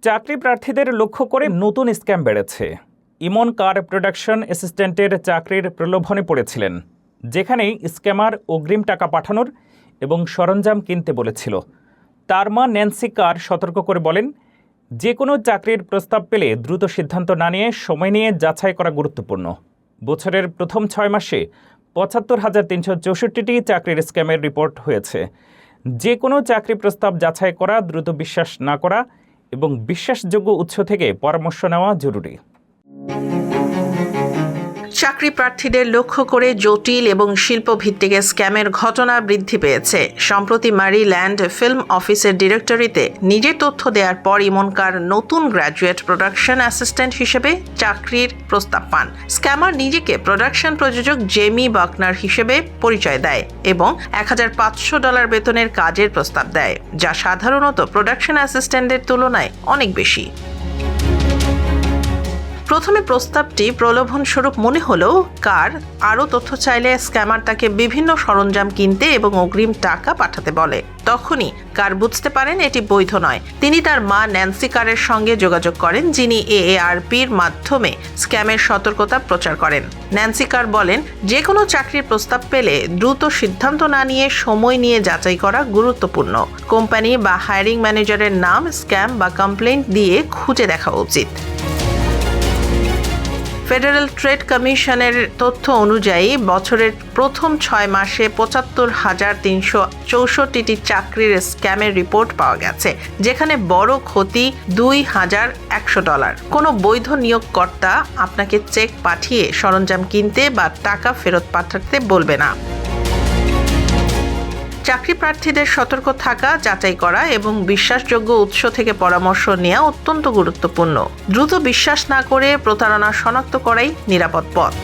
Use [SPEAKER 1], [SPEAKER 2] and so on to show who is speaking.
[SPEAKER 1] চাকরি প্রার্থীদের লক্ষ্য করে নতুন স্ক্যাম বেড়েছে। ইমন কার প্রোডাকশন অ্যাসিস্ট্যান্টের চাকরির প্রলোভনে পড়েছিলেন, যেখানে স্ক্যামার অগ্রিম টাকা পাঠানোর এবং সরঞ্জাম কিনতে বলেছিল। তার মা ন্যান্সি কার সতর্ক করে বলেন, যে কোনো চাকরির প্রস্তাব পেলে দ্রুত সিদ্ধান্ত না নিয়ে সময় নিয়ে যাচাই করা গুরুত্বপূর্ণ। বছরের প্রথম 6 মাসে ৭৫,৩৬৪টি চাকরির স্ক্যামের রিপোর্ট হয়েছে। যে কোনো চাকরি প্রস্তাব যাচাই করা, দ্রুত বিশ্বাস না করা এবং বিশ্বাসযোগ্য উৎস থেকে পরামর্শ নেওয়া জরুরি।
[SPEAKER 2] চাকরি প্রার্থীদের লক্ষ্য করে জটিল এবং শিল্পভিত্তিক স্ক্যামের ঘটনা বৃদ্ধি পেয়েছে। সম্প্রতি ম্যারিল্যান্ড ফিল্ম অফিসের ডিরেক্টরিতে নিজে তথ্য দেওয়ার পর ইমন কার নতুন গ্র্যাজুয়েট প্রোডাকশন অ্যাসিস্ট্যান্ট হিসেবে চাকরির প্রস্তাব পান। স্ক্যামার নিজেকে প্রোডাকশন প্রযোজক জেমি বাকনার হিসেবে পরিচয় দেয় এবং $১,৫০০ বেতনের কাজের প্রস্তাব দেয়, যা সাধারণত প্রোডাকশন অ্যাসিস্ট্যান্টের তুলনায় অনেক বেশি। প্রথমে প্রস্তাবটি প্রলোভন স্বরূপ মনে হলেও কার আরও তথ্য চাইলে স্ক্যামার তাকে বিভিন্ন সরঞ্জাম কিনতে এবং অগ্রিম টাকা পাঠাতে বলে। তখনই কার বুঝতে পারেন এটি বৈধ নয়। তিনি তার মা ন্যান্সি কারের সঙ্গে যোগাযোগ করেন, যিনি AARPর মাধ্যমে স্ক্যামের সতর্কতা প্রচার করেন। ন্যান্সি কার বলেন, যে কোনো চাকরির প্রস্তাব পেলে দ্রুত সিদ্ধান্ত না নিয়ে সময় নিয়ে যাচাই করা গুরুত্বপূর্ণ। কোম্পানি বা হায়ারিং ম্যানেজারের নাম, স্ক্যাম বা কমপ্লেইন্ট দিয়ে খুঁজে দেখা উচিত। ফেডারেল ট্রেড কমিশনের তথ্য অনুযায়ী বছরের প্রথম 6 মাসে ৭৫,৩৬৪টি চাকরির স্ক্যামের রিপোর্ট পাওয়া গেছে, যেখানে বড় ক্ষতি $2,১০০। কোনো বৈধ নিয়োগকর্তা আপনাকে চেক পাঠিয়ে সরঞ্জাম কিনতে বা টাকা ফেরত পাঠাতে বলবে না। চাকরি প্রার্থীদের সতর্ক থাকা, যাচাই করা এবং বিশ্বাসযোগ্য উৎস থেকে পরামর্শ নেওয়া অত্যন্ত গুরুত্বপূর্ণ। দ্রুত বিশ্বাস না করে প্রতারণা শনাক্ত করাই নিরাপদ পথ।